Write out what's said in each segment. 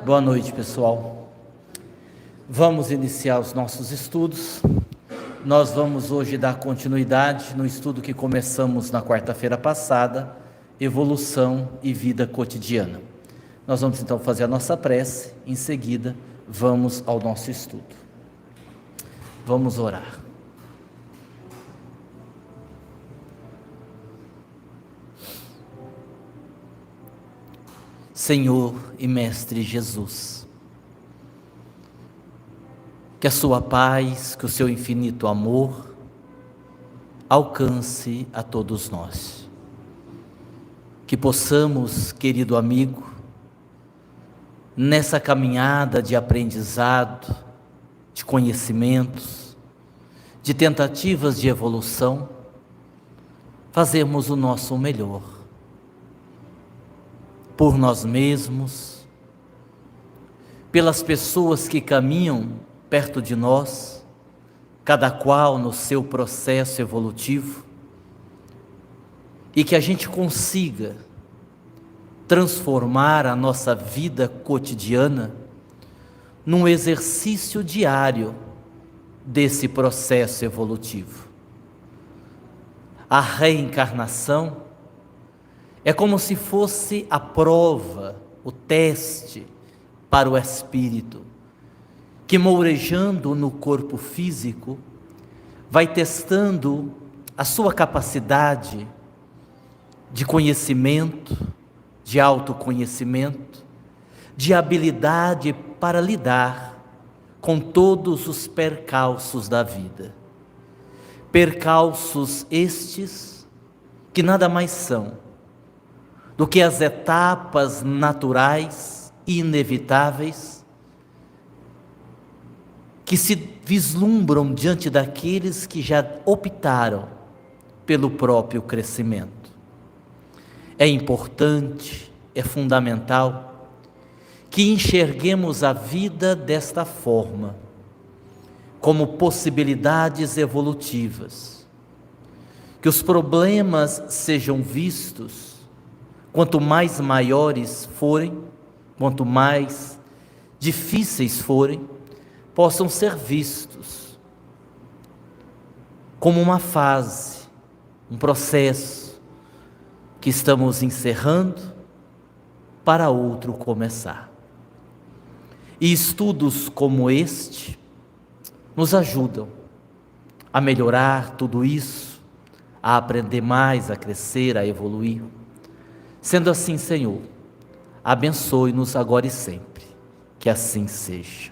Boa noite, pessoal. Vamos iniciar os nossos estudos. Nós vamos hoje dar continuidade no estudo que começamos na quarta-feira passada, Evolução e Vida Cotidiana. Nós vamos então fazer a nossa prece, em seguida vamos ao nosso estudo. Vamos orar. Senhor e Mestre Jesus, que a sua paz, que o seu infinito amor alcance a todos nós. Que possamos, querido amigo, nessa caminhada de aprendizado, de conhecimentos, de tentativas de evolução, fazermos o nosso melhor. Por nós mesmos, pelas pessoas que caminham perto de nós, cada qual no seu processo evolutivo, e que a gente consiga transformar a nossa vida cotidiana num exercício diário desse processo evolutivo. A reencarnação é como se fosse a prova, o teste para o espírito, que mourejando no corpo físico, vai testando a sua capacidade de conhecimento, de autoconhecimento, de habilidade para lidar com todos os percalços da vida. Percalços estes que nada mais são do que as etapas naturais e inevitáveis que se vislumbram diante daqueles que já optaram pelo próprio crescimento. É importante, é fundamental que enxerguemos a vida desta forma, como possibilidades evolutivas, que os problemas sejam vistos. Quanto mais maiores forem, quanto mais difíceis forem, possam ser vistos como uma fase, um processo que estamos encerrando para outro começar. E estudos como este nos ajudam a melhorar tudo isso, a aprender mais, a crescer, a evoluir. Sendo assim, Senhor, abençoe-nos agora e sempre, que assim seja.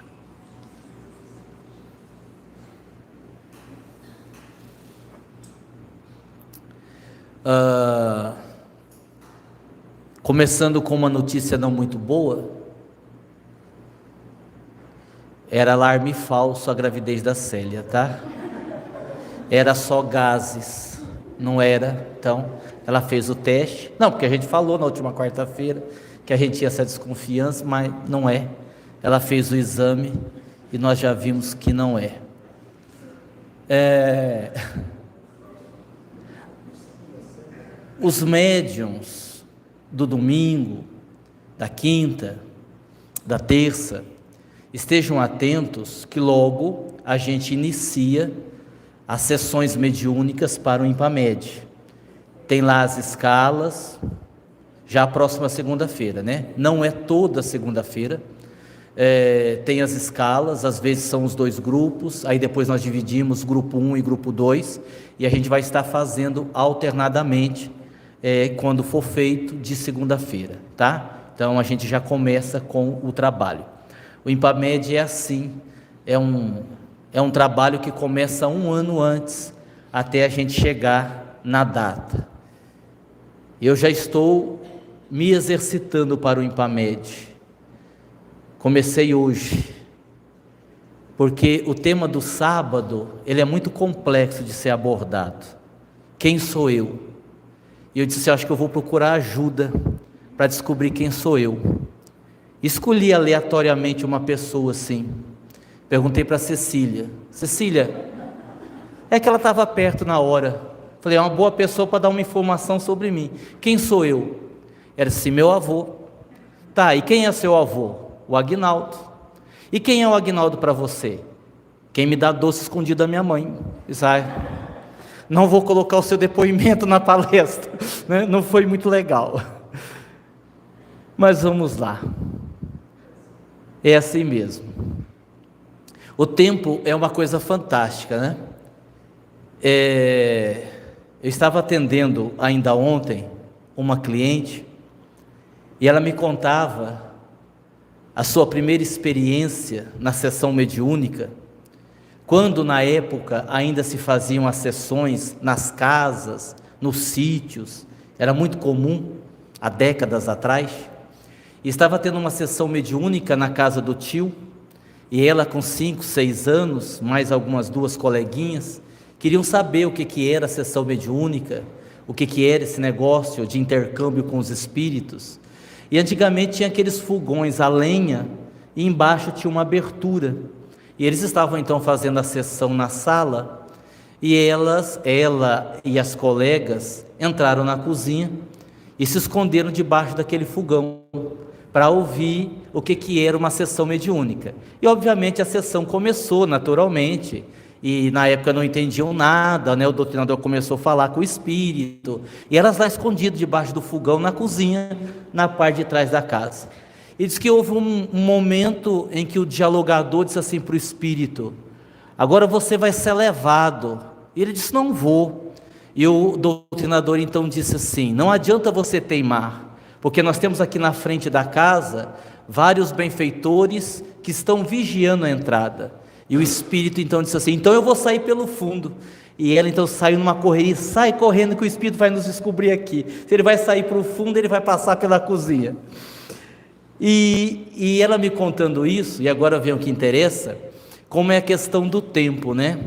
Começando com uma notícia não muito boa, era alarme falso a gravidez da Célia, tá? Era só gases, não era, então... Ela fez o teste, não, porque a gente falou na última quarta-feira que a gente tinha essa desconfiança, mas não é. Ela fez o exame e nós já vimos que não é. Os médiuns do domingo, da quinta, da terça, estejam atentos que logo a gente inicia as sessões mediúnicas para o IMPAMED. Tem lá as escalas, já a próxima segunda-feira, né? Não é toda segunda-feira, tem as escalas, às vezes são os dois grupos, aí depois nós dividimos grupo 1 e grupo 2, e a gente vai estar fazendo alternadamente, quando for feito de segunda-feira, tá? Então a gente já começa com o trabalho. O IMPAMED é assim, é um trabalho que começa um ano antes, até a gente chegar na data. Eu já estou me exercitando para o IMPAMED. Comecei hoje, porque o tema do sábado, ele é muito complexo de ser abordado. Quem sou eu? E eu disse, eu acho que eu vou procurar ajuda para descobrir quem sou eu. Escolhi aleatoriamente uma pessoa assim. Perguntei para Cecília, é que ela estava perto na hora. Falei, é uma boa pessoa para dar uma informação sobre mim. Quem sou eu? Era assim, meu avô. Tá, e quem é seu avô? O Aguinaldo. E quem é o Aguinaldo para você? Quem me dá doce escondido da minha mãe. Não vou colocar o seu depoimento na palestra, né? Não foi muito legal. Mas vamos lá. É assim mesmo. O tempo é uma coisa fantástica, né? Eu estava atendendo ainda ontem uma cliente e ela me contava a sua primeira experiência na sessão mediúnica, quando na época ainda se faziam as sessões nas casas, nos sítios, era muito comum, há décadas atrás, e estava tendo uma sessão mediúnica na casa do tio, e ela com 5, 6 anos, mais algumas 2 coleguinhas, queriam saber o que era a sessão mediúnica, o que era esse negócio de intercâmbio com os espíritos. E antigamente tinha aqueles fogões a lenha, e embaixo tinha uma abertura, e eles estavam então fazendo a sessão na sala, e ela e as colegas entraram na cozinha, e se esconderam debaixo daquele fogão, para ouvir o que era uma sessão mediúnica. E obviamente a sessão começou naturalmente, e na época não entendiam nada, né? O doutrinador começou a falar com o espírito, e elas lá escondidas debaixo do fogão na cozinha, na parte de trás da casa. E diz que houve um momento em que o dialogador disse assim para o espírito: agora você vai ser levado. E ele disse: não vou. E o doutrinador então disse assim: não adianta você teimar, porque nós temos aqui na frente da casa vários benfeitores que estão vigiando a entrada. E o espírito então disse assim: então eu vou sair pelo fundo. E ela então saiu numa correria, sai correndo que o espírito vai nos descobrir aqui. Se ele vai sair para o fundo, ele vai passar pela cozinha. E ela me contando isso, e agora vem o que interessa, como é a questão do tempo, né?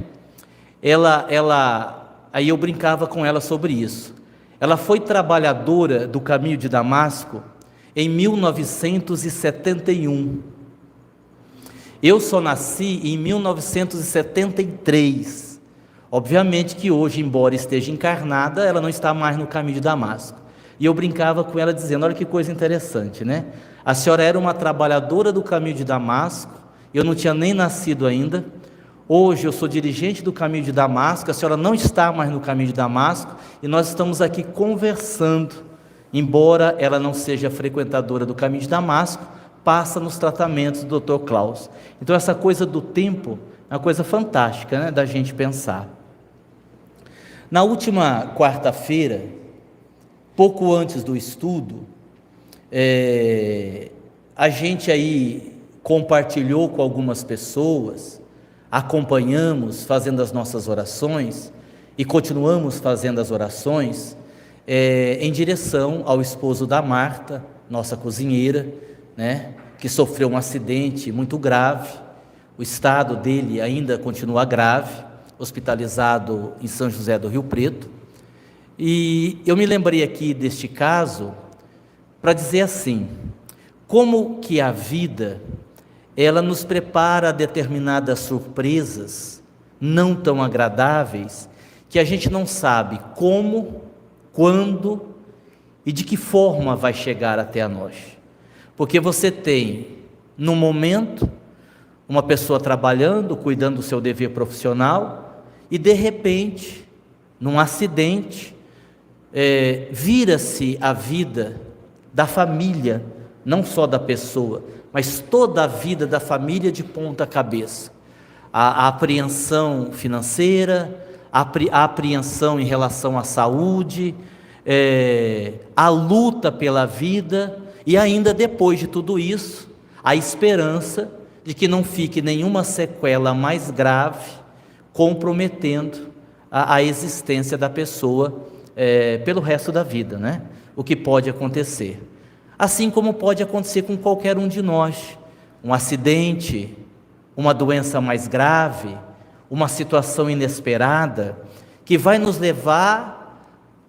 Aí eu brincava com ela sobre isso. Ela foi trabalhadora do Caminho de Damasco em 1971. Eu só nasci em 1973. Obviamente que hoje, embora esteja encarnada, ela não está mais no Caminho de Damasco. E eu brincava com ela dizendo: olha que coisa interessante, né? A senhora era uma trabalhadora do Caminho de Damasco, eu não tinha nem nascido ainda. Hoje eu sou dirigente do Caminho de Damasco, a senhora não está mais no Caminho de Damasco, e nós estamos aqui conversando, embora ela não seja frequentadora do Caminho de Damasco, passa nos tratamentos do Dr. Klaus. Então essa coisa do tempo é uma coisa fantástica, né, da gente pensar. Na última quarta-feira, pouco antes do estudo, a gente aí compartilhou com algumas pessoas, acompanhamos fazendo as nossas orações e continuamos fazendo as orações em direção ao esposo da Marta, nossa cozinheira, né, que sofreu um acidente muito grave. O estado dele ainda continua grave, hospitalizado em São José do Rio Preto. E eu me lembrei aqui deste caso para dizer assim: como que a vida, ela nos prepara a determinadas surpresas não tão agradáveis, que a gente não sabe como, quando e de que forma vai chegar até a nós. Porque você tem, no momento, uma pessoa trabalhando, cuidando do seu dever profissional, e de repente, num acidente, vira-se a vida da família, não só da pessoa, mas toda a vida da família de ponta cabeça. A apreensão financeira, a apreensão em relação à saúde, a luta pela vida, e ainda depois de tudo isso, a esperança de que não fique nenhuma sequela mais grave, comprometendo a existência da pessoa pelo resto da vida, né? O que pode acontecer. Assim como pode acontecer com qualquer um de nós, um acidente, uma doença mais grave, uma situação inesperada, que vai nos levar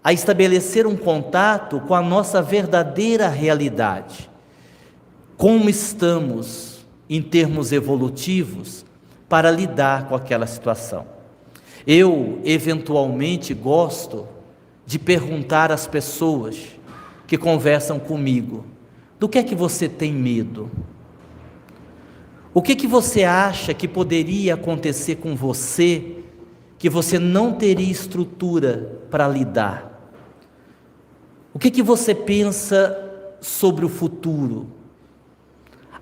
a estabelecer um contato com a nossa verdadeira realidade. Como estamos em termos evolutivos para lidar com aquela situação. Eu, eventualmente, gosto de perguntar às pessoas que conversam comigo: Do que é que você tem medo? O que é que você acha que poderia acontecer com você, que você não teria estrutura para lidar? O que é que você pensa sobre o futuro?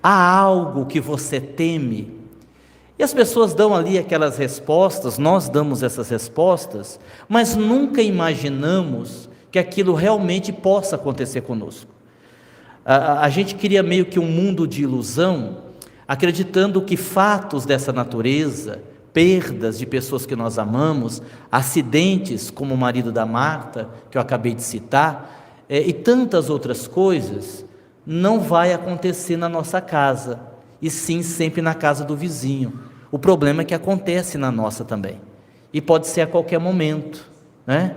Há algo que você teme? E as pessoas dão ali aquelas respostas, nós damos essas respostas, mas nunca imaginamos que aquilo realmente possa acontecer conosco. A gente cria meio que um mundo de ilusão, acreditando que fatos dessa natureza, perdas de pessoas que nós amamos, acidentes como o marido da Marta, que eu acabei de citar, e tantas outras coisas, não vai acontecer na nossa casa, e sim sempre na casa do vizinho. O problema é que acontece na nossa também, e pode ser a qualquer momento, né?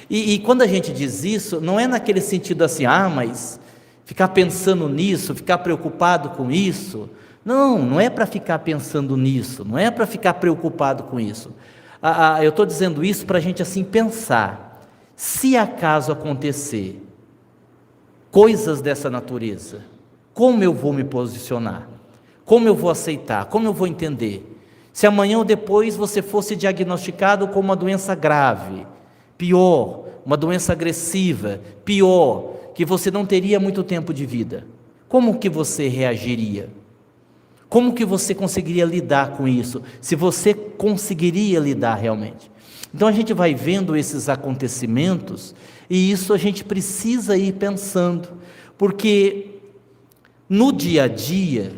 E quando a gente diz isso, não é naquele sentido assim, mas ficar pensando nisso, ficar preocupado com isso. Não é para ficar pensando nisso, não é para ficar preocupado com isso. Eu estou dizendo isso para a gente assim pensar, se acaso acontecer coisas dessa natureza, como eu vou me posicionar? Como eu vou aceitar? Como eu vou entender? Se amanhã ou depois você fosse diagnosticado com uma doença grave, pior, uma doença agressiva, pior, que você não teria muito tempo de vida, como que você reagiria? Como que você conseguiria lidar com isso? Se você conseguiria lidar realmente? Então a gente vai vendo esses acontecimentos, e isso a gente precisa ir pensando, porque no dia a dia,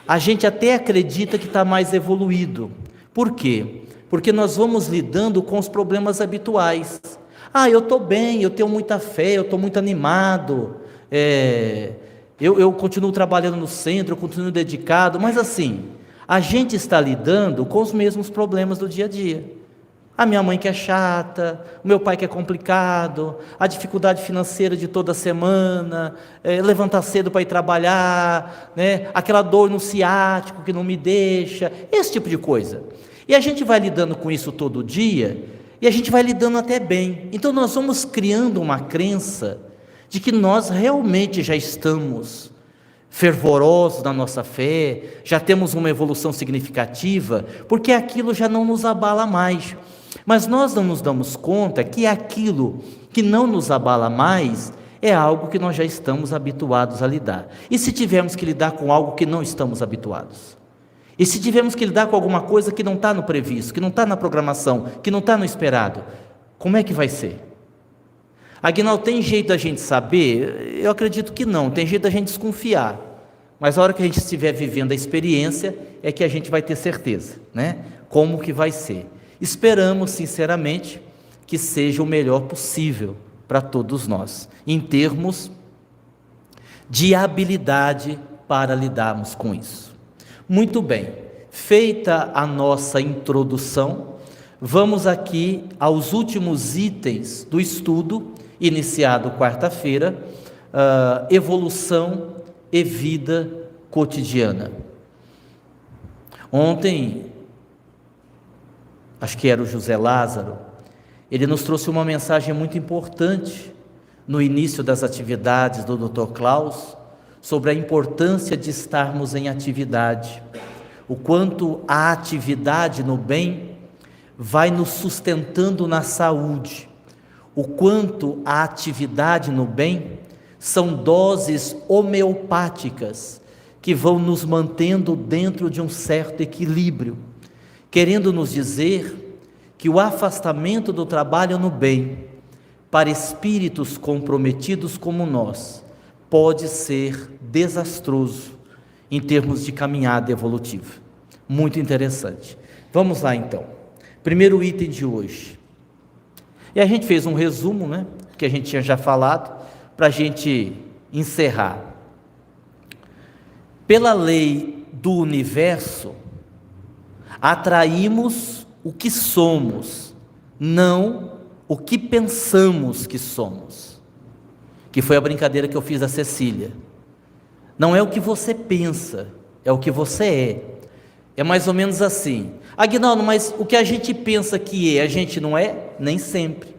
a gente até acredita que está mais evoluído. Por quê? Porque nós vamos lidando com os problemas habituais. Eu estou bem, eu tenho muita fé, eu estou muito animado, eu continuo trabalhando no centro, eu continuo dedicado, mas assim, a gente está lidando com os mesmos problemas do dia a dia. A minha mãe que é chata, o meu pai que é complicado, a dificuldade financeira de toda semana, levantar cedo para ir trabalhar, né? Aquela dor no ciático que não me deixa, esse tipo de coisa. E a gente vai lidando com isso todo dia, e a gente vai lidando até bem. Então nós vamos criando uma crença de que nós realmente já estamos fervorosos na nossa fé, já temos uma evolução significativa, porque aquilo já não nos abala mais. Mas nós não nos damos conta que aquilo que não nos abala mais é algo que nós já estamos habituados a lidar. E se tivermos que lidar com algo que não estamos habituados? E se tivermos que lidar com alguma coisa que não está no previsto, que não está na programação, que não está no esperado, como é que vai ser? Aguinaldo, tem jeito da gente saber? Eu acredito que não, tem jeito da gente desconfiar. Mas a hora que a gente estiver vivendo a experiência, é que a gente vai ter certeza, né? Como que vai ser. Esperamos, sinceramente, que seja o melhor possível para todos nós, em termos de habilidade para lidarmos com isso. Muito bem, feita a nossa introdução, vamos aqui aos últimos itens do estudo, iniciado quarta-feira, evolução e vida cotidiana. Ontem, acho que era o José Lázaro, ele nos trouxe uma mensagem muito importante no início das atividades do Dr. Klaus, sobre a importância de estarmos em atividade, o quanto a atividade no bem vai nos sustentando na saúde, o quanto a atividade no bem são doses homeopáticas que vão nos mantendo dentro de um certo equilíbrio, querendo nos dizer que o afastamento do trabalho no bem, para espíritos comprometidos como nós, pode ser desastroso em termos de caminhada evolutiva. Muito interessante. Vamos lá então. Primeiro item de hoje. E a gente fez um resumo, né, que a gente tinha já falado, para a gente encerrar. Pela lei do universo, atraímos o que somos, não o que pensamos que somos. Que foi a brincadeira que eu fiz a Cecília. Não é o que você pensa, é o que você é. É mais ou menos assim. Aguinaldo, mas o que a gente pensa que é, a gente não é? Nem sempre.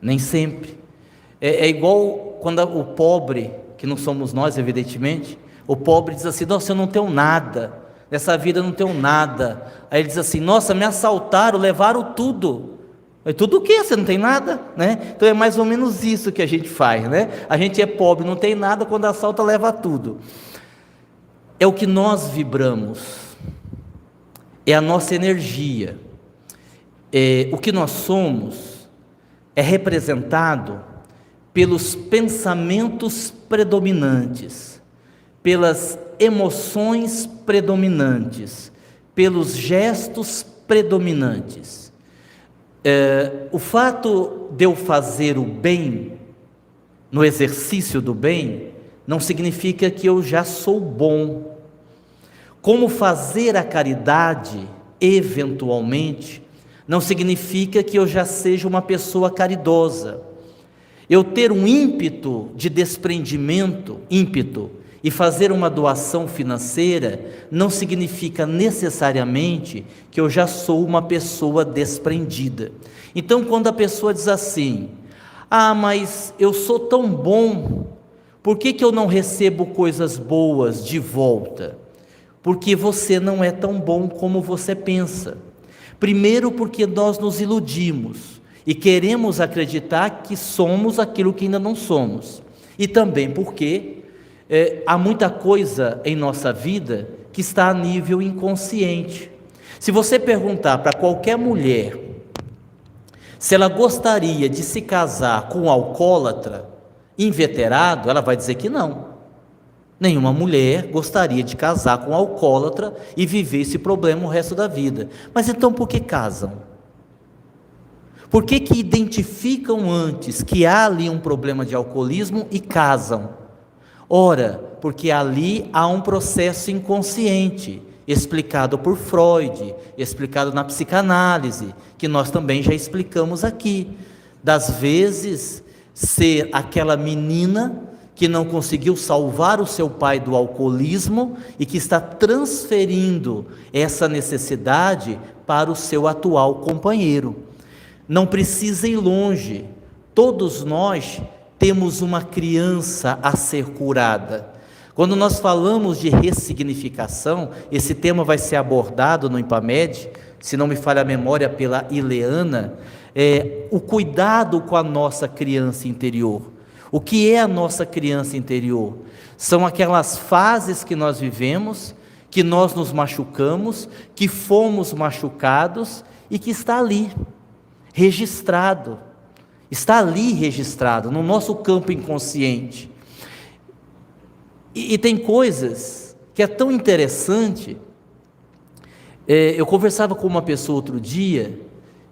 Nem sempre. É igual quando o pobre que não somos nós, evidentemente. O pobre diz assim: nossa, eu não tenho nada, nessa vida eu não tenho nada. Aí ele diz assim: nossa, me assaltaram, levaram tudo. Tudo o quê? Você não tem nada, né? Então é mais ou menos isso que a gente faz, né? A gente é pobre, não tem nada, quando assalta leva tudo. É o que nós vibramos, é a nossa energia, o que nós somos é representado pelos pensamentos predominantes, pelas emoções predominantes, pelos gestos predominantes. O fato de eu fazer o bem, no exercício do bem, não significa que eu já sou bom. Como fazer a caridade, eventualmente, não significa que eu já seja uma pessoa caridosa. Eu ter um ímpeto de desprendimento, e fazer uma doação financeira, não significa necessariamente que eu já sou uma pessoa desprendida. Então, quando a pessoa diz assim: ah, mas eu sou tão bom, por que eu não recebo coisas boas de volta? Porque você não é tão bom como você pensa. Primeiro, porque nós nos iludimos e queremos acreditar que somos aquilo que ainda não somos, e também porque há muita coisa em nossa vida que está a nível inconsciente. Se você perguntar para qualquer mulher se ela gostaria de se casar com um alcoólatra inveterado, ela vai dizer que não. Nenhuma mulher gostaria de casar com um alcoólatra e viver esse problema o resto da vida. Mas então por que casam? Por que identificam antes que há ali um problema de alcoolismo e casam? Ora, porque ali há um processo inconsciente, explicado por Freud, explicado na psicanálise, que nós também já explicamos aqui, das vezes ser aquela menina que não conseguiu salvar o seu pai do alcoolismo e que está transferindo essa necessidade para o seu atual companheiro. Não precisa ir longe, todos nós temos uma criança a ser curada. Quando nós falamos de ressignificação, esse tema vai ser abordado no IPAMED, se não me falha a memória, pela Ileana, o cuidado com a nossa criança interior. O que é a nossa criança interior? São aquelas fases que nós vivemos, que nós nos machucamos, que fomos machucados e que está ali, registrado. Está ali registrado, no nosso campo inconsciente. E tem coisas que é tão interessante. Eu conversava com uma pessoa outro dia,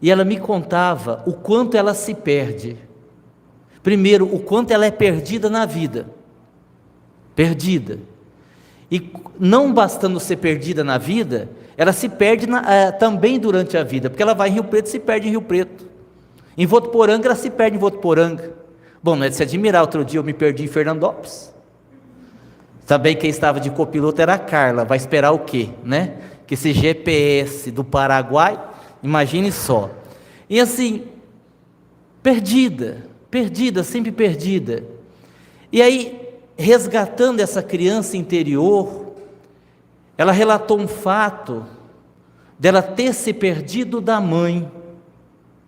e ela me contava o quanto ela se perde. Primeiro, o quanto ela é perdida na vida. Perdida. E não bastando ser perdida na vida, ela se perde também durante a vida, porque ela vai em Rio Preto e se perde em Rio Preto. Em Votuporanga, ela se perde em Votuporanga. Bom, não é de se admirar, outro dia eu me perdi em Fernandópolis. Também quem estava de copiloto era a Carla, vai esperar o quê, né? Que esse GPS do Paraguai, imagine só. E assim, perdida, sempre perdida. E aí, resgatando essa criança interior, ela relatou um fato dela ter se perdido da mãe.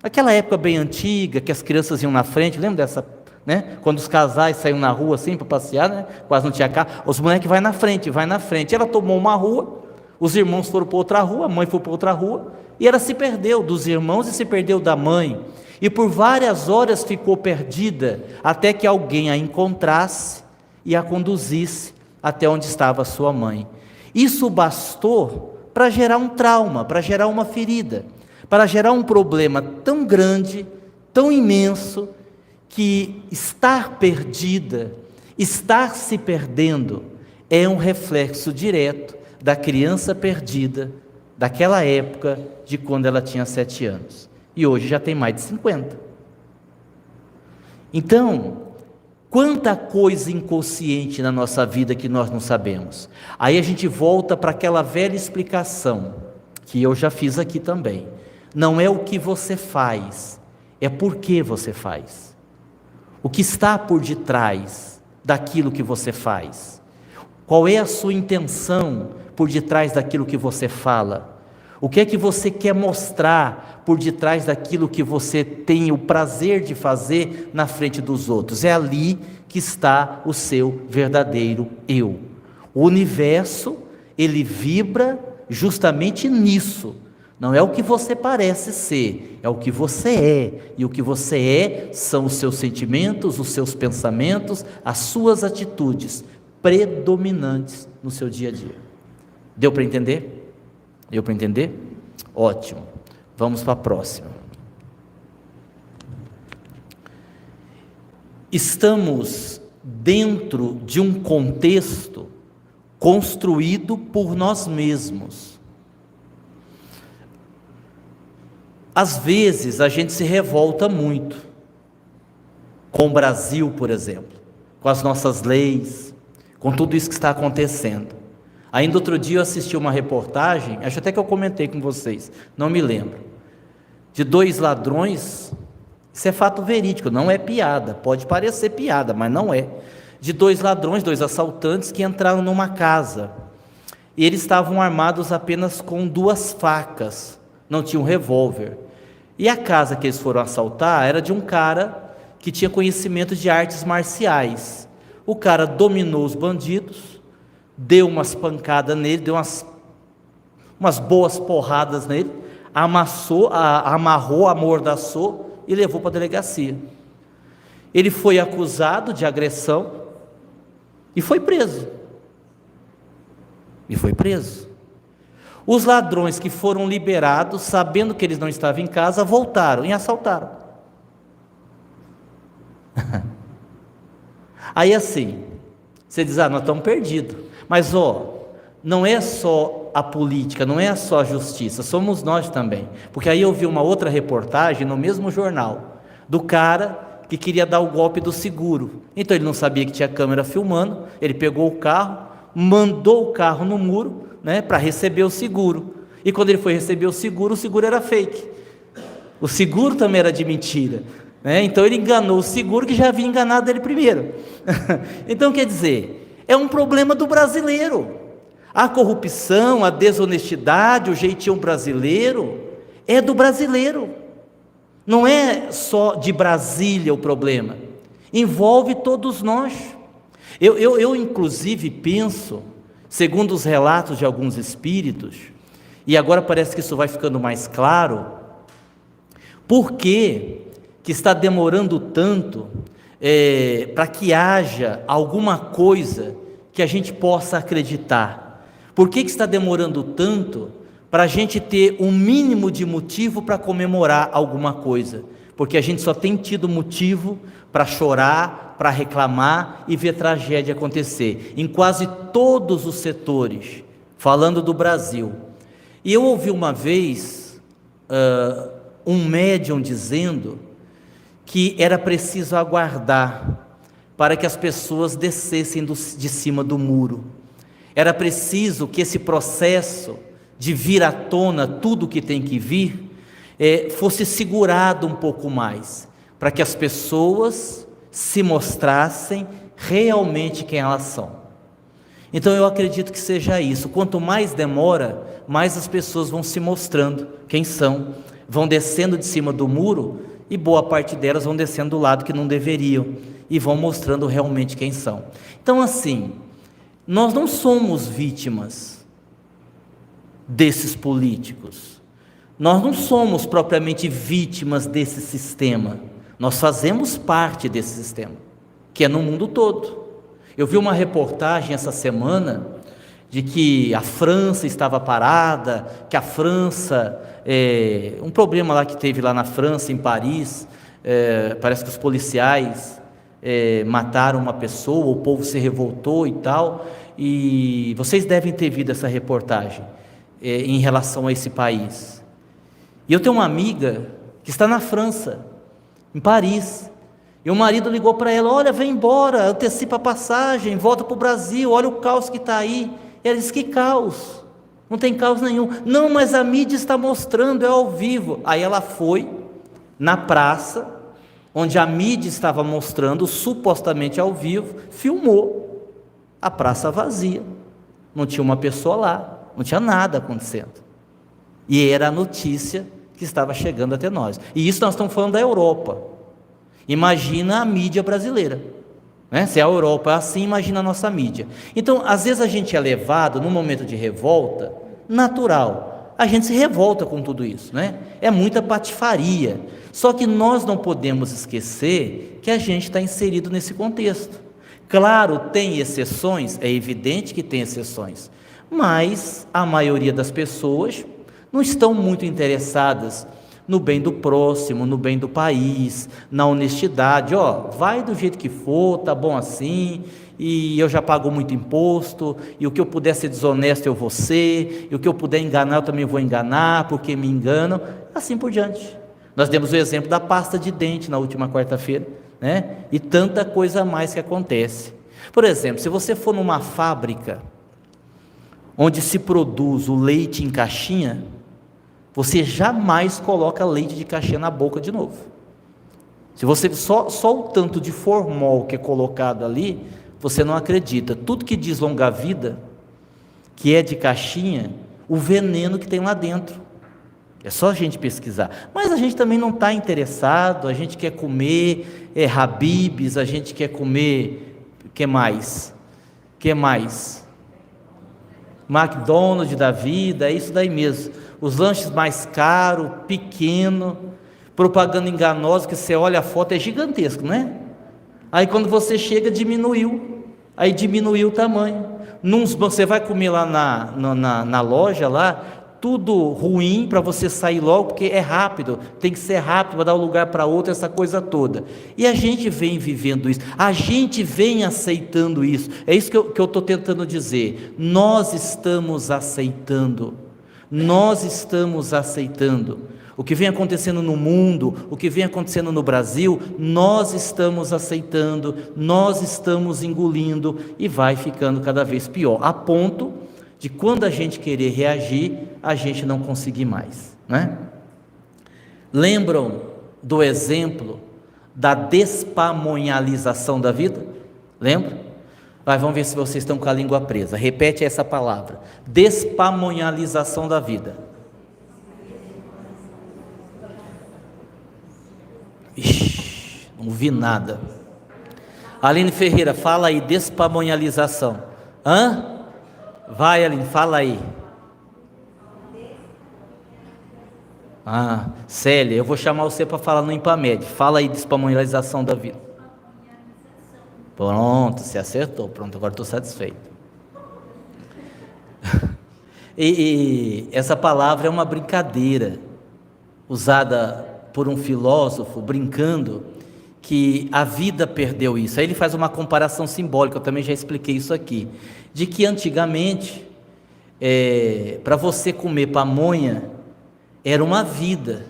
Aquela época bem antiga, que as crianças iam na frente, lembra dessa, né? Quando os casais saíam na rua assim para passear, né? Quase não tinha carro, os moleques vai na frente. Ela tomou uma rua, os irmãos foram para outra rua, a mãe foi para outra rua, e ela se perdeu dos irmãos e se perdeu da mãe, e por várias horas ficou perdida, até que alguém a encontrasse e a conduzisse até onde estava a sua mãe. Isso bastou para gerar um trauma, para gerar uma ferida, para gerar um problema tão grande, tão imenso, que estar perdida, estar se perdendo, é um reflexo direto da criança perdida, daquela época de quando ela tinha 7 anos, e hoje já tem mais de 50. Então, quanta coisa inconsciente na nossa vida que nós não sabemos. Aí a gente volta para aquela velha explicação, que eu já fiz aqui também. Não é o que você faz, é por que você faz. O que está por detrás daquilo que você faz? Qual é a sua intenção por detrás daquilo que você fala? O que é que você quer mostrar por detrás daquilo que você tem o prazer de fazer na frente dos outros? É ali que está o seu verdadeiro eu. O universo, ele vibra justamente nisso. Não é o que você parece ser, é o que você é. E o que você é são os seus sentimentos, os seus pensamentos, as suas atitudes predominantes no seu dia a dia. Deu para entender? Deu para entender? Ótimo. Vamos para a próxima. Estamos dentro de um contexto construído por nós mesmos. Às vezes a gente se revolta muito com o Brasil, por exemplo, com as nossas leis, com tudo isso que está acontecendo. Ainda outro dia eu assisti uma reportagem, acho até que eu comentei com vocês, não me lembro, de 2 ladrões, isso é fato verídico, não é piada, pode parecer piada, mas não é, de 2 ladrões, 2 assaltantes que entraram numa casa, e eles estavam armados apenas com 2 facas, não tinham revólver, e a casa que eles foram assaltar era de um cara que tinha conhecimento de artes marciais. O cara dominou os bandidos, deu umas pancadas nele, deu umas boas porradas nele, amarrou, amordaçou e levou para a delegacia. Ele foi acusado de agressão e foi preso. Os ladrões que foram liberados, sabendo que eles não estavam em casa, voltaram e assaltaram. Aí assim, você diz, nós estamos perdidos. Mas não é só a política, não é só a justiça, somos nós também. Porque aí eu vi uma outra reportagem no mesmo jornal, do cara que queria dar o golpe do seguro. Então ele não sabia que tinha câmera filmando, ele pegou o carro, mandou o carro no muro, para receber o seguro. E quando ele foi receber o seguro era fake. O seguro também era de mentira. Então ele enganou o seguro que já havia enganado ele primeiro. Então quer dizer, é um problema do brasileiro. A corrupção, a desonestidade, o jeitinho brasileiro, é do brasileiro. Não é só de Brasília o problema, envolve todos nós. Eu inclusive penso, segundo os relatos de alguns espíritos, e agora parece que isso vai ficando mais claro, por que está demorando tanto para que haja alguma coisa que a gente possa acreditar? Por que está demorando tanto para a gente ter um mínimo de motivo para comemorar alguma coisa? Porque a gente só tem tido motivo para chorar, para reclamar e ver tragédia acontecer, em quase todos os setores, falando do Brasil. E eu ouvi uma vez um médium dizendo que era preciso aguardar para que as pessoas descessem de cima do muro. Era preciso que esse processo de vir à tona tudo que tem que vir, fosse segurado um pouco mais, para que as pessoas se mostrassem realmente quem elas são. Então eu acredito que seja isso, quanto mais demora, mais as pessoas vão se mostrando quem são, vão descendo de cima do muro, e boa parte delas vão descendo do lado que não deveriam, e vão mostrando realmente quem são. Então assim, nós não somos vítimas desses políticos, nós não somos propriamente vítimas desse sistema, nós fazemos parte desse sistema, que é no mundo todo. Eu vi uma reportagem essa semana, de que a França estava parada, que a França, um problema lá que teve lá na França, em Paris, parece que os policiais mataram uma pessoa, o povo se revoltou e tal, e vocês devem ter visto essa reportagem, em relação a esse país. E eu tenho uma amiga que está na França, em Paris, e o marido ligou para ela, olha, vem embora, antecipa a passagem, volta para o Brasil, olha o caos que está aí. Ela disse, que caos? Não tem caos nenhum. Não, mas a mídia está mostrando, é ao vivo. Aí ela foi na praça, onde a mídia estava mostrando, supostamente ao vivo, filmou a praça vazia, não tinha uma pessoa lá, não tinha nada acontecendo, e era a notícia que estava chegando até nós. E isso nós estamos falando da Europa. Imagina a mídia brasileira, né? Se a Europa é assim, imagina a nossa mídia. Então, às vezes a gente é levado num momento de revolta natural, a gente se revolta com tudo isso, né? É muita patifaria. Só que nós não podemos esquecer que a gente está inserido nesse contexto. Claro, tem exceções, é evidente que tem exceções, mas a maioria das pessoas não estão muito interessadas no bem do próximo, no bem do país, na honestidade. Vai do jeito que for, tá bom assim, e eu já pago muito imposto, e o que eu puder ser desonesto eu vou ser, e o que eu puder enganar eu também vou enganar, porque me enganam, assim por diante. Nós demos o exemplo da pasta de dente na última quarta-feira, né? E tanta coisa a mais que acontece. Por exemplo, se você for numa fábrica onde se produz o leite em caixinha, você jamais coloca leite de caixinha na boca de novo. Se você só o tanto de formol que é colocado ali, você não acredita. Tudo que diz longa-vida, que é de caixinha, o veneno que tem lá dentro. É só a gente pesquisar. Mas a gente também não está interessado, a gente quer comer Habib's, a gente quer comer, que mais? McDonald's da vida, é isso daí mesmo. Os lanches mais caros, pequeno, propaganda enganosa, que você olha a foto, é gigantesco, né? Aí quando você chega, diminuiu o tamanho. Você vai comer lá na loja, lá, tudo ruim para você sair logo, porque é rápido, tem que ser rápido, vai dar um lugar para outro, essa coisa toda. E a gente vem vivendo isso, a gente vem aceitando isso, é isso que eu estou tentando dizer. Nós estamos aceitando o que vem acontecendo no mundo, o que vem acontecendo no Brasil, nós estamos aceitando, nós estamos engolindo, e vai ficando cada vez pior, a ponto de quando a gente querer reagir, a gente não conseguir mais, né? Lembram do exemplo da despamonhalização da vida? Lembra? Vamos ver se vocês estão com a língua presa. Repete essa palavra: despamonhalização da vida. Ixi, não vi nada. Aline Ferreira, fala aí, despamonhalização. Vai, Aline, fala aí. Célia, eu vou chamar você para falar no Impamed. Fala aí, despamonhalização da vida. Pronto, você acertou. Pronto, agora estou satisfeito. E essa palavra é uma brincadeira usada por um filósofo, brincando, que a vida perdeu isso. Aí ele faz uma comparação simbólica, eu também já expliquei isso aqui, de que antigamente, para você comer pamonha, era uma vida,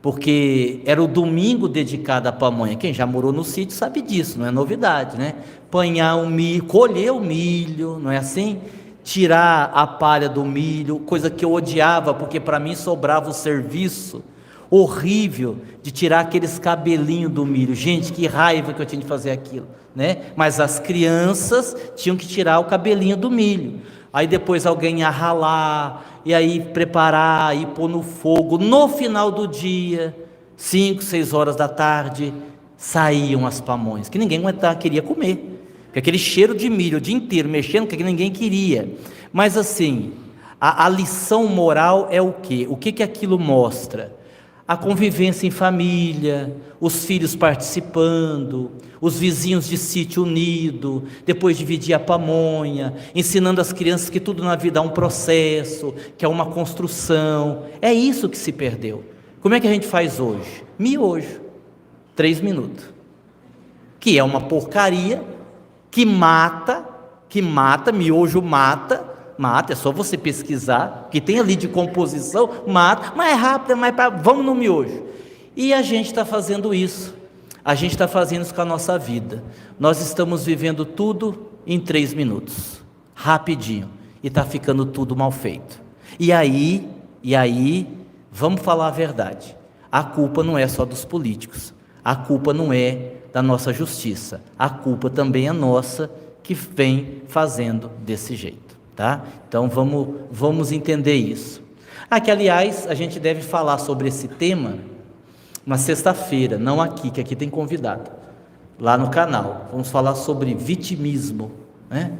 porque era o domingo dedicado à pamonha. Quem já morou no sítio sabe disso, não é novidade, né? Apanhar o milho, colher o milho, não é assim? Tirar a palha do milho, coisa que eu odiava, porque para mim sobrava o serviço horrível de tirar aqueles cabelinhos do milho. Gente, que raiva que eu tinha de fazer aquilo, né? Mas as crianças tinham que tirar o cabelinho do milho. Aí depois alguém ia ralar, e aí preparar, e pôr no fogo. No final do dia, 5, 6 horas da tarde, saíam as pamonhas, que ninguém aguentava, queria comer, porque aquele cheiro de milho o dia inteiro mexendo, que ninguém queria. Mas assim, a lição moral é o quê? O que aquilo mostra? A convivência em família, os filhos participando, os vizinhos de sítio unido, depois dividir a pamonha, ensinando as crianças que tudo na vida há um processo, que é uma construção. É isso que se perdeu. Como é que a gente faz hoje? Miojo, 3 minutos, que é uma porcaria, que mata, miojo mata, é só você pesquisar, que tem ali de composição, mata, mas é rápido, vamos no miojo. E a gente está fazendo isso, com a nossa vida. Nós estamos vivendo tudo em 3 minutos, rapidinho, e está ficando tudo mal feito. E aí, vamos falar a verdade, a culpa não é só dos políticos, A culpa não é da nossa justiça, a culpa também é nossa, que vem fazendo desse jeito, tá? Então vamos entender isso. Que aliás a gente deve falar sobre esse tema na sexta-feira, não aqui, que aqui tem convidado, lá no canal. Vamos falar sobre vitimismo, né?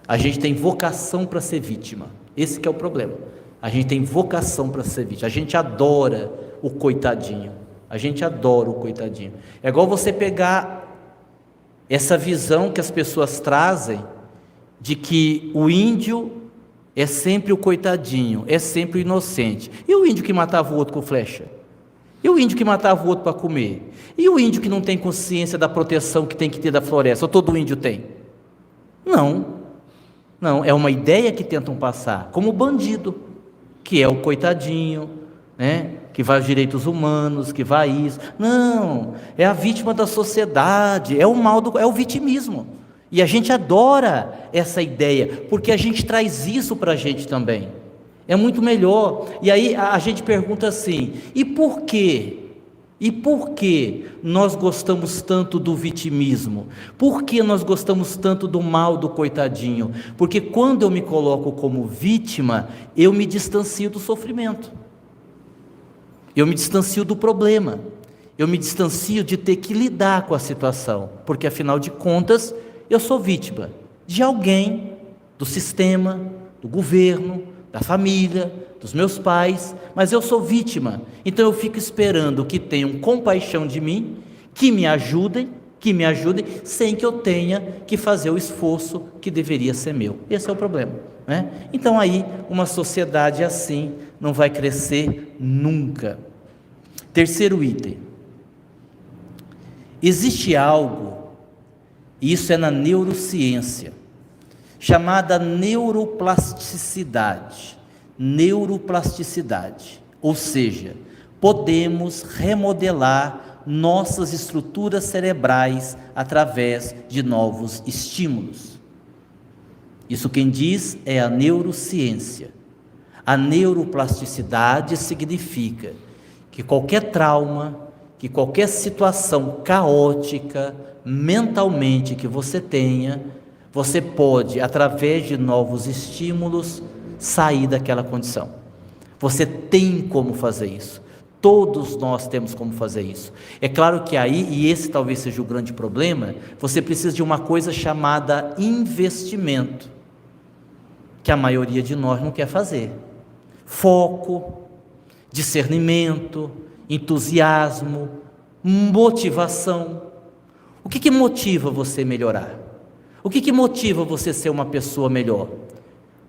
A gente tem vocação para ser vítima, esse que é o problema. A gente tem vocação para ser vítima, a gente adora o coitadinho, É igual você pegar essa visão que as pessoas trazem de que o índio é sempre o coitadinho, é sempre o inocente. E o índio que matava o outro com flecha? E o índio que matava o outro para comer? E o índio que não tem consciência da proteção que tem que ter da floresta? Ou todo índio tem? Não, é uma ideia que tentam passar, como o bandido, que é o coitadinho, né? Que vai aos direitos humanos, que vai isso. Não, é a vítima da sociedade, é o mal, é o vitimismo. E a gente adora essa ideia, porque a gente traz isso para a gente também. É muito melhor. E aí a gente pergunta assim: e por quê? E por que nós gostamos tanto do vitimismo? Por que nós gostamos tanto do mal do coitadinho? Porque quando eu me coloco como vítima, eu me distancio do sofrimento, eu me distancio do problema, eu me distancio de ter que lidar com a situação, porque afinal de contas, eu sou vítima de alguém, do sistema, do governo, da família, dos meus pais, mas eu sou vítima, então eu fico esperando que tenham compaixão de mim, que me ajudem, sem que eu tenha que fazer o esforço que deveria ser meu. Esse é o problema, né? Então aí, uma sociedade assim não vai crescer nunca. Terceiro item, existe algo, e isso é na neurociência, chamada neuroplasticidade, ou seja, podemos remodelar nossas estruturas cerebrais através de novos estímulos. Isso quem diz é a neurociência. A neuroplasticidade significa que qualquer trauma, que qualquer situação caótica mentalmente que você tenha, você pode, através de novos estímulos, sair daquela condição. Você tem como fazer isso. Todos nós temos como fazer isso. É claro que aí, e esse talvez seja o grande problema, você precisa de uma coisa chamada investimento, que a maioria de nós não quer fazer. Foco, discernimento, entusiasmo, motivação. O que motiva você melhorar? O que motiva você ser uma pessoa melhor?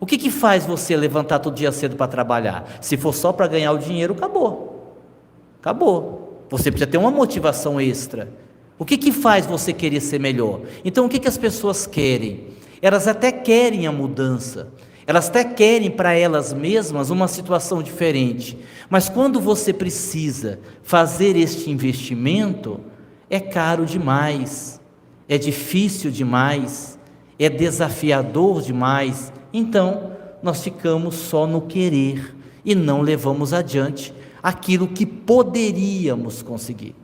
O que faz você levantar todo dia cedo para trabalhar? Se for só para ganhar o dinheiro, acabou. Você precisa ter uma motivação extra. O que faz você querer ser melhor? Então o que as pessoas querem? Elas até querem a mudança, elas até querem para elas mesmas uma situação diferente, mas quando você precisa fazer este investimento, é caro demais, é difícil demais, é desafiador demais. Então nós ficamos só no querer e não levamos adiante aquilo que poderíamos conseguir.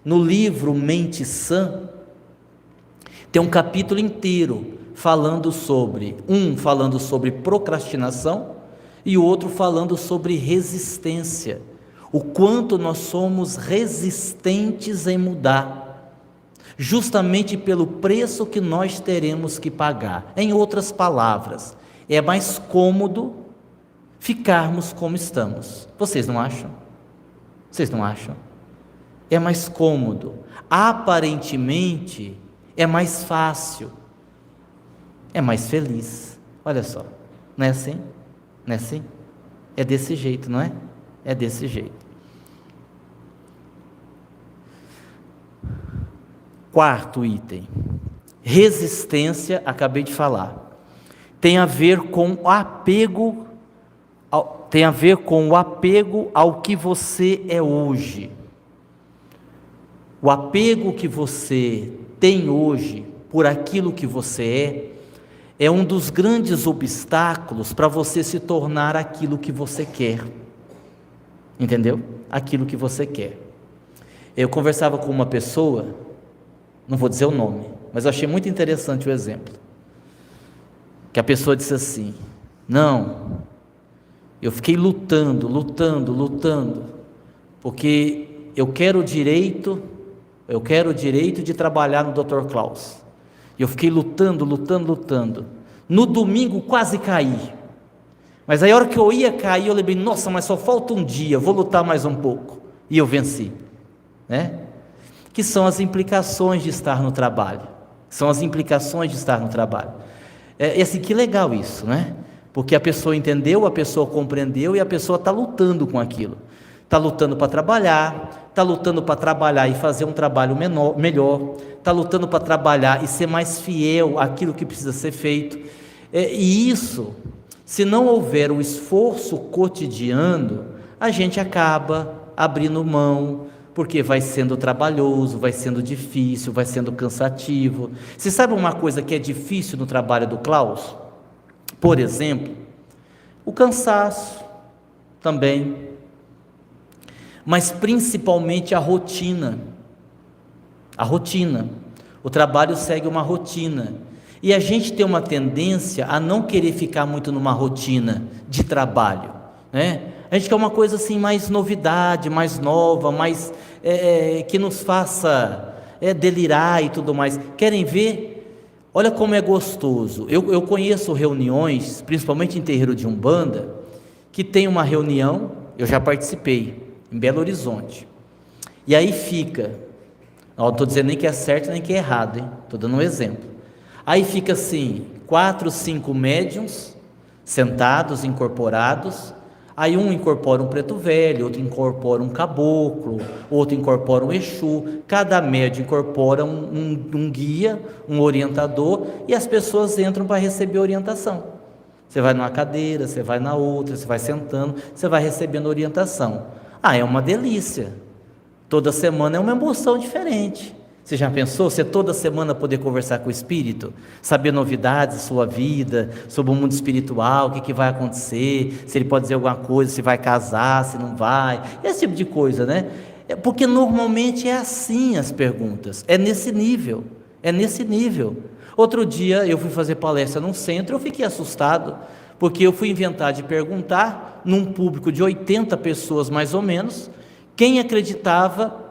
No livro Mente Sã, tem um capítulo inteiro falando sobre procrastinação e o outro falando sobre resistência, o quanto nós somos resistentes em mudar, justamente pelo preço que nós teremos que pagar. Em outras palavras, é mais cômodo ficarmos como estamos. Vocês não acham? É mais cômodo, aparentemente é mais fácil, é mais feliz. Olha só, não é assim? É desse jeito, não é? É desse jeito. Quarto item, resistência, acabei de falar, tem a ver com o apego ao que você é hoje. O apego que você tem hoje por aquilo que você é um dos grandes obstáculos para você se tornar aquilo que você quer. entendeu? Aquilo que você quer. Eu conversava com uma pessoa, não vou dizer o nome, mas eu achei muito interessante o exemplo, que a pessoa disse assim: não, eu fiquei lutando, porque eu quero o direito de trabalhar no Dr. Klaus, e eu fiquei lutando, no domingo quase caí, mas aí a hora que eu ia cair, eu lembrei: nossa, mas só falta um dia, vou lutar mais um pouco, e eu venci, né? Que são as implicações de estar no trabalho, assim, que legal isso, né? Porque a pessoa entendeu, a pessoa compreendeu, e a pessoa está lutando com aquilo, está lutando para trabalhar e fazer um trabalho melhor, está lutando para trabalhar e ser mais fiel àquilo que precisa ser feito, e isso, se não houver um esforço cotidiano, a gente acaba abrindo mão, porque vai sendo trabalhoso, vai sendo difícil, vai sendo cansativo. Você sabe uma coisa que é difícil no trabalho do Klaus? Por exemplo, o cansaço também, mas principalmente a rotina. O trabalho segue uma rotina, e a gente tem uma tendência a não querer ficar muito numa rotina de trabalho, né? A gente quer uma coisa assim, mais novidade, mais nova, mais que nos faça delirar e tudo mais. Querem ver? Olha como é gostoso. Eu conheço reuniões, principalmente em terreiro de Umbanda, que tem uma reunião, eu já participei, em Belo Horizonte, e aí fica, não estou dizendo nem que é certo nem que é errado, hein? Estou dando um exemplo. Aí fica assim, 4, 5 médiuns sentados, incorporados. Aí um incorpora um preto velho, outro incorpora um caboclo, outro incorpora um Exu. Cada médium incorpora um guia, um orientador, e as pessoas entram para receber orientação. Você vai numa cadeira, você vai na outra, você vai sentando, você vai recebendo orientação. É uma delícia. Toda semana é uma emoção diferente. Você já pensou, você toda semana poder conversar com o Espírito, saber novidades da sua vida, sobre o mundo espiritual, o que vai acontecer, se ele pode dizer alguma coisa, se vai casar, se não vai, esse tipo de coisa, né? Porque normalmente é assim as perguntas, é nesse nível. Outro dia eu fui fazer palestra num centro, eu fiquei assustado, porque eu fui inventar de perguntar, num público de 80 pessoas mais ou menos, quem acreditava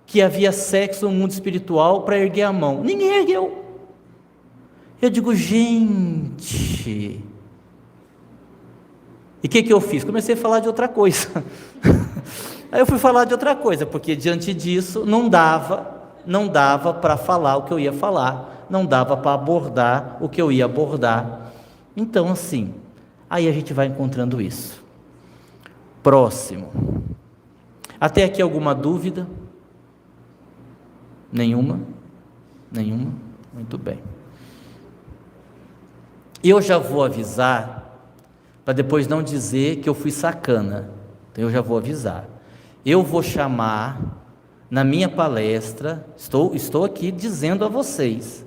que havia sexo no mundo espiritual, para erguer a mão. Ninguém ergueu. Eu digo: gente. E o que eu fiz? Comecei a falar de outra coisa. Aí eu fui falar de outra coisa, porque diante disso não dava para falar o que eu ia falar, não dava para abordar o que eu ia abordar. Então, assim, aí a gente vai encontrando isso. Próximo. Até aqui alguma dúvida? Nenhuma? Muito bem. Eu já vou avisar, para depois não dizer que eu fui sacana. Então eu já vou avisar. Eu vou chamar na minha palestra, estou aqui dizendo a vocês,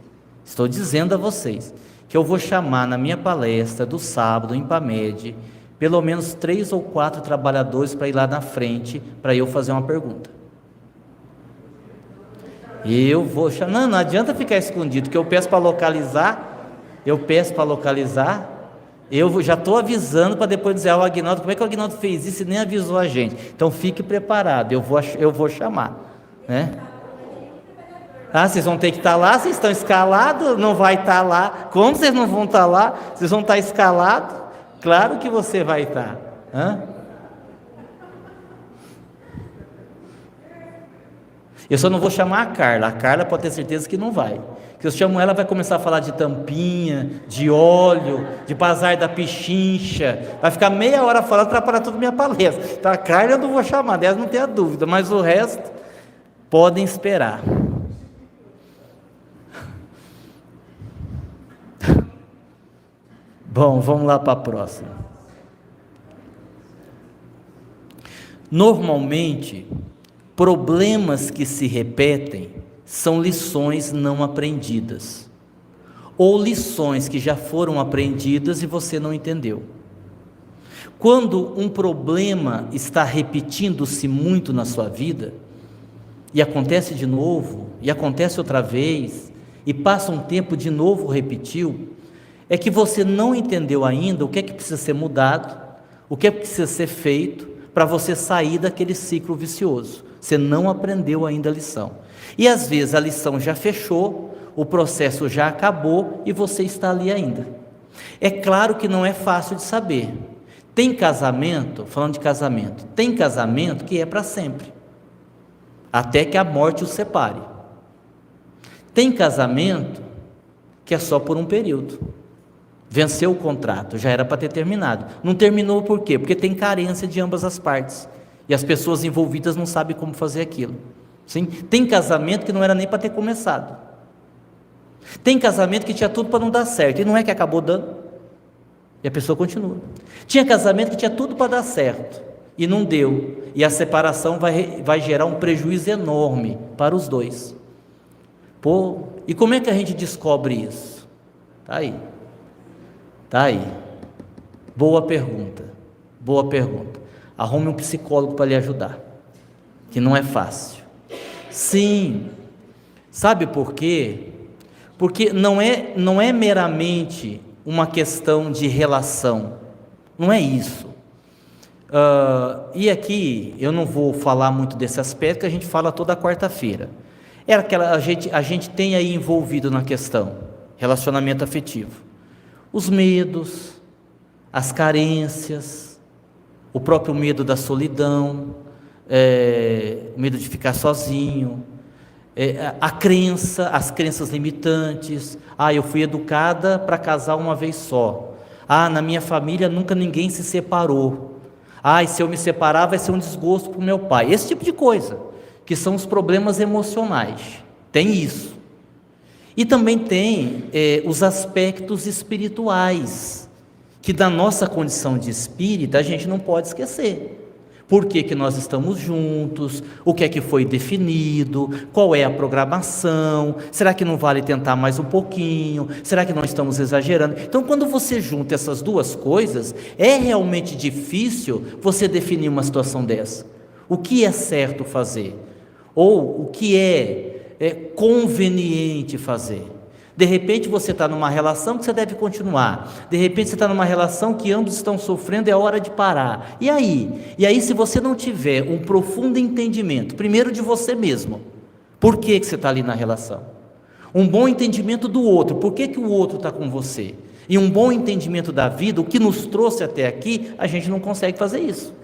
que eu vou chamar na minha palestra do sábado em Pamed, pelo menos 3 ou 4 trabalhadores para ir lá na frente, para eu fazer uma pergunta. Eu vou chamar, não adianta ficar escondido, que eu peço para localizar, eu já estou avisando para depois dizer: o Aguinaldo, como é que o Aguinaldo fez isso e nem avisou a gente? Então fique preparado, eu vou chamar, né? Vocês vão ter que estar lá, vocês estão escalados, não vai estar lá. Como vocês não vão estar lá? Vocês vão estar escalados? Claro que você vai estar. Eu só não vou chamar a Carla pode ter certeza que não vai. Se eu chamo ela, vai começar a falar de tampinha, de óleo, de bazar da pichincha, vai ficar meia hora falando para parar toda a minha palestra. Então a Carla eu não vou chamar, dela não tenha dúvida, mas o resto podem esperar. Bom, vamos lá para a próxima. Normalmente, problemas que se repetem são lições não aprendidas, ou lições que já foram aprendidas e você não entendeu. Quando um problema está repetindo-se muito na sua vida, e acontece de novo, e acontece outra vez, e passa um tempo de novo repetiu, é que você não entendeu ainda o que é que precisa ser mudado, o que é que precisa ser feito para você sair daquele ciclo vicioso. Você não aprendeu ainda a lição. E às vezes a lição já fechou, o processo já acabou e você está ali ainda. É claro que não é fácil de saber. Tem casamento, falando de casamento, tem casamento que é para sempre, até que a morte os separe. Tem casamento que é só por um período. Venceu o contrato, já era para ter terminado. Não terminou por quê? Porque tem carência de ambas as partes. E as pessoas envolvidas não sabem como fazer aquilo. Sim? Tem casamento que não era nem para ter começado. Tem casamento que tinha tudo para não dar certo. E não é que acabou dando. E a pessoa continua. Tinha casamento que tinha tudo para dar certo. E não deu. E a separação vai gerar um prejuízo enorme para os dois. Pô, e como é que a gente descobre isso? Está aí. Está aí. Boa pergunta. Boa pergunta. Arrume um psicólogo para lhe ajudar. Que não é fácil. Sim. Sabe por quê? Porque não é meramente uma questão de relação. Não é isso. E aqui eu não vou falar muito desse aspecto, que a gente fala toda quarta-feira. A gente tem aí envolvido na questão relacionamento afetivo os medos, as carências, o próprio medo da solidão, o medo de ficar sozinho, as crenças limitantes. Eu fui educada para casar uma vez só. Na minha família nunca ninguém se separou. E se eu me separar vai ser um desgosto para o meu pai. Esse tipo de coisa, que são os problemas emocionais. Tem isso. E também tem os aspectos espirituais, que da nossa condição de espírita a gente não pode esquecer. Por que nós estamos juntos? O que é que foi definido? Qual é a programação? Será que não vale tentar mais um pouquinho? Será que nós estamos exagerando? Então, quando você junta essas duas coisas, é realmente difícil você definir uma situação dessa. O que é certo fazer? Ou o que é conveniente fazer? De repente você está numa relação que você deve continuar, de repente você está numa relação que ambos estão sofrendo, é hora de parar. E aí se você não tiver um profundo entendimento, primeiro de você mesmo, por que você está ali na relação? Um bom entendimento do outro, por que o outro está com você? E um bom entendimento da vida, o que nos trouxe até aqui, a gente não consegue fazer isso.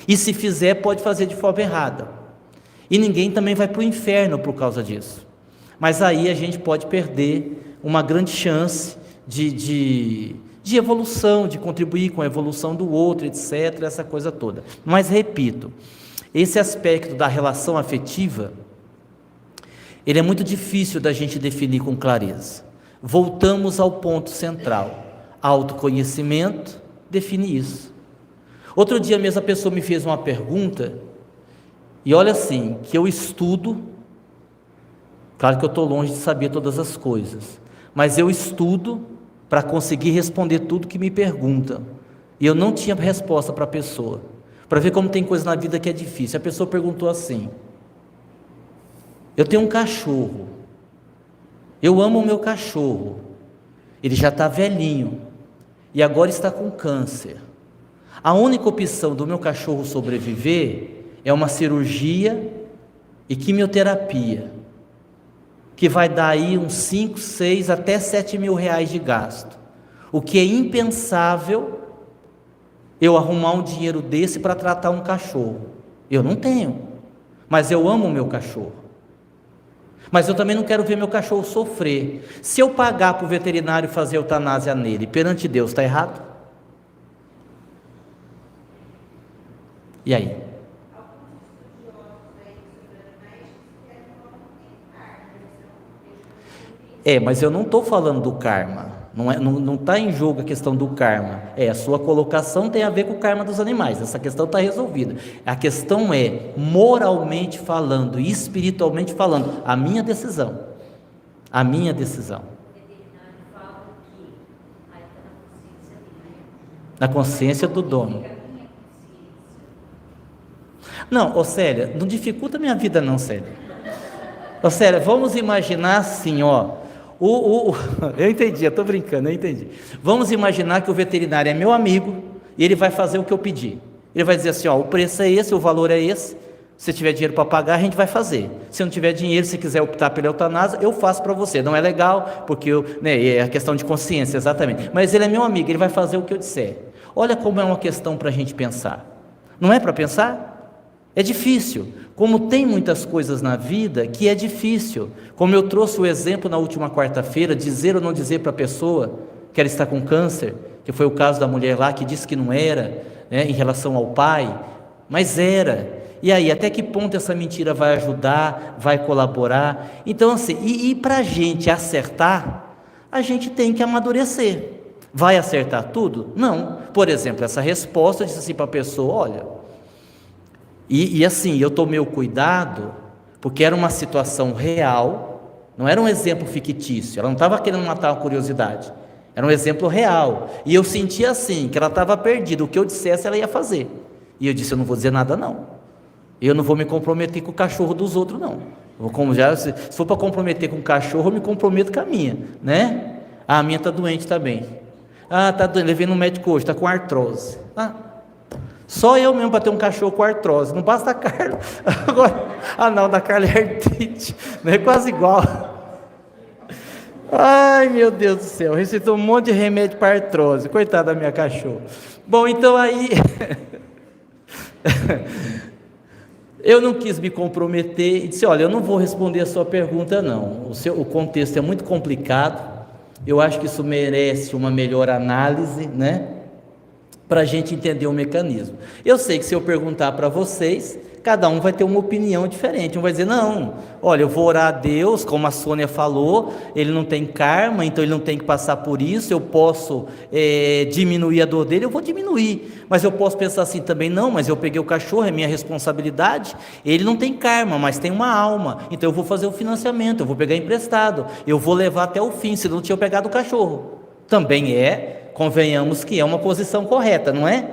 E se fizer, pode fazer de forma errada. E ninguém também vai para o inferno por causa disso. Mas aí a gente pode perder uma grande chance de evolução, de contribuir com a evolução do outro, etc., essa coisa toda. Mas repito, esse aspecto da relação afetiva, ele é muito difícil da gente definir com clareza. Voltamos ao ponto central. Autoconhecimento define isso. Outro dia mesmo a pessoa me fez uma pergunta, e olha assim, que eu estudo. Claro que eu estou longe de saber todas as coisas, mas eu estudo para conseguir responder tudo que me perguntam. E eu não tinha resposta para a pessoa, para ver como tem coisa na vida que é difícil. A pessoa perguntou assim: eu tenho um cachorro, eu amo o meu cachorro, ele já está velhinho e agora está com câncer. A única opção do meu cachorro sobreviver é uma cirurgia e quimioterapia, que vai dar aí uns 5, 6, até 7 mil reais de gasto. O que é impensável eu arrumar um dinheiro desse para tratar um cachorro. Eu não tenho, mas eu amo o meu cachorro. Mas eu também não quero ver meu cachorro sofrer. Se eu pagar para o veterinário fazer eutanásia nele, perante Deus, está errado? E aí? Mas eu não estou falando do karma, não está em jogo a questão do karma, a sua colocação tem a ver com o karma dos animais, essa questão está resolvida. A questão é, moralmente falando, espiritualmente falando, a minha decisão. Na consciência do dono. Não, ô Célia, não dificulta a minha vida não, Célia. Ô Célia, vamos imaginar assim, ó. Eu entendi, eu estou brincando, eu entendi. Vamos imaginar que o veterinário é meu amigo e ele vai fazer o que eu pedi. Ele vai dizer assim, ó, o preço é esse, o valor é esse. Se tiver dinheiro para pagar, a gente vai fazer. Se não tiver dinheiro, se quiser optar pela eutanásia, eu faço para você. Não é legal, porque é a questão de consciência, exatamente. Mas ele é meu amigo, ele vai fazer o que eu disser. Olha como é uma questão para a gente pensar. Não é para pensar? É difícil. Como tem muitas coisas na vida que é difícil. Como eu trouxe o exemplo na última quarta-feira, dizer ou não dizer para a pessoa que ela está com câncer, que foi o caso da mulher lá que disse que não era, né, em relação ao pai, mas era. E aí, até que ponto essa mentira vai ajudar, vai colaborar? Então, assim, e para a gente acertar, a gente tem que amadurecer. Vai acertar tudo? Não. Por exemplo, essa resposta, eu disse assim para a pessoa, olha, e assim, eu tomei o cuidado, porque era uma situação real, não era um exemplo fictício, ela não estava querendo matar uma curiosidade, era um exemplo real, e eu sentia assim, que ela estava perdida, o que eu dissesse ela ia fazer, e eu disse, eu não vou dizer nada não, eu não vou me comprometer com o cachorro dos outros não, se for para comprometer com o cachorro, eu me comprometo com a minha, né? A minha está doente também, está doente, levei no médico hoje, está com artrose, só eu mesmo para ter um cachorro com artrose, não basta a Carla. Agora, não, da Carla é artrite, não é quase igual. Ai, meu Deus do céu, receitou um monte de remédio para artrose, coitada da minha cachorra. Bom, então aí, eu não quis me comprometer e disse, olha, eu não vou responder a sua pergunta não, o contexto é muito complicado, eu acho que isso merece uma melhor análise, né? Para a gente entender o mecanismo. Eu sei que se eu perguntar para vocês, cada um vai ter uma opinião diferente, um vai dizer, não, olha, eu vou orar a Deus, como a Sônia falou, ele não tem karma, então ele não tem que passar por isso, eu posso diminuir a dor dele, eu vou diminuir, mas eu posso pensar assim também, não, mas eu peguei o cachorro, é minha responsabilidade, ele não tem karma, mas tem uma alma, então eu vou fazer o financiamento, eu vou pegar emprestado, eu vou levar até o fim, se não tinha pegado o cachorro, também convenhamos que é uma posição correta, não é?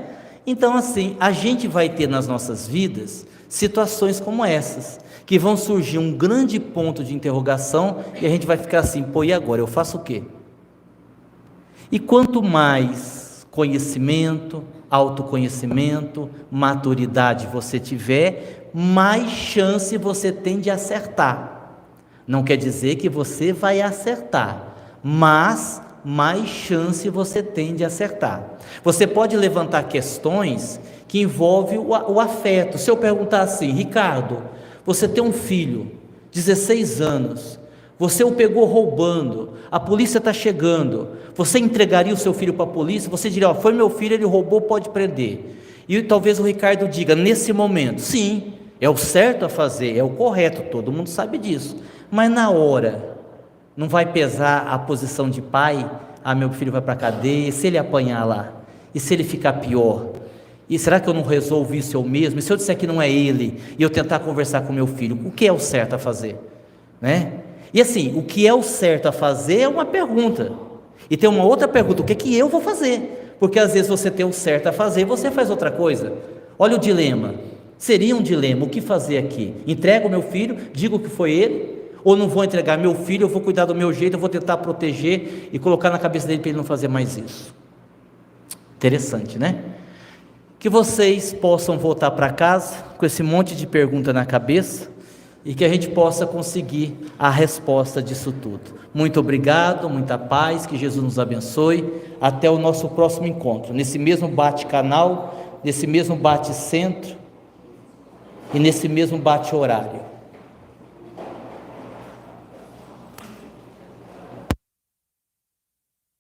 Então assim, a gente vai ter nas nossas vidas situações como essas, que vão surgir um grande ponto de interrogação e a gente vai ficar assim, pô, e agora, eu faço o quê? E quanto mais conhecimento, autoconhecimento, maturidade você tiver, mais chance você tem de acertar. Não quer dizer que você vai acertar, mas mais chance você tem de acertar. Você pode levantar questões que envolvem o afeto. Se eu perguntar assim, Ricardo, você tem um filho, 16 anos, você o pegou roubando, a polícia está chegando, você entregaria o seu filho para a polícia? Você diria, foi meu filho, ele roubou, pode prender. E talvez o Ricardo diga, nesse momento, sim, é o certo a fazer, é o correto, todo mundo sabe disso, mas na hora, não vai pesar a posição de pai? Meu filho vai para a cadeia, se ele apanhar lá, e se ele ficar pior? E será que eu não resolvo isso eu mesmo? E se eu disser que não é ele, e eu tentar conversar com meu filho, o que é o certo a fazer? Né? E assim, o que é o certo a fazer é uma pergunta, e tem uma outra pergunta, o que é que eu vou fazer? Porque às vezes você tem o certo a fazer, e você faz outra coisa. Olha o dilema, seria um dilema, o que fazer aqui? Entrego o meu filho, digo que foi ele, ou não vou entregar meu filho, eu vou cuidar do meu jeito, eu vou tentar proteger e colocar na cabeça dele para ele não fazer mais isso. Interessante, né? Que vocês possam voltar para casa com esse monte de pergunta na cabeça e que a gente possa conseguir a resposta disso tudo. Muito obrigado, muita paz, que Jesus nos abençoe. Até o nosso próximo encontro, nesse mesmo bate-canal, nesse mesmo bate-centro e nesse mesmo bate-horário.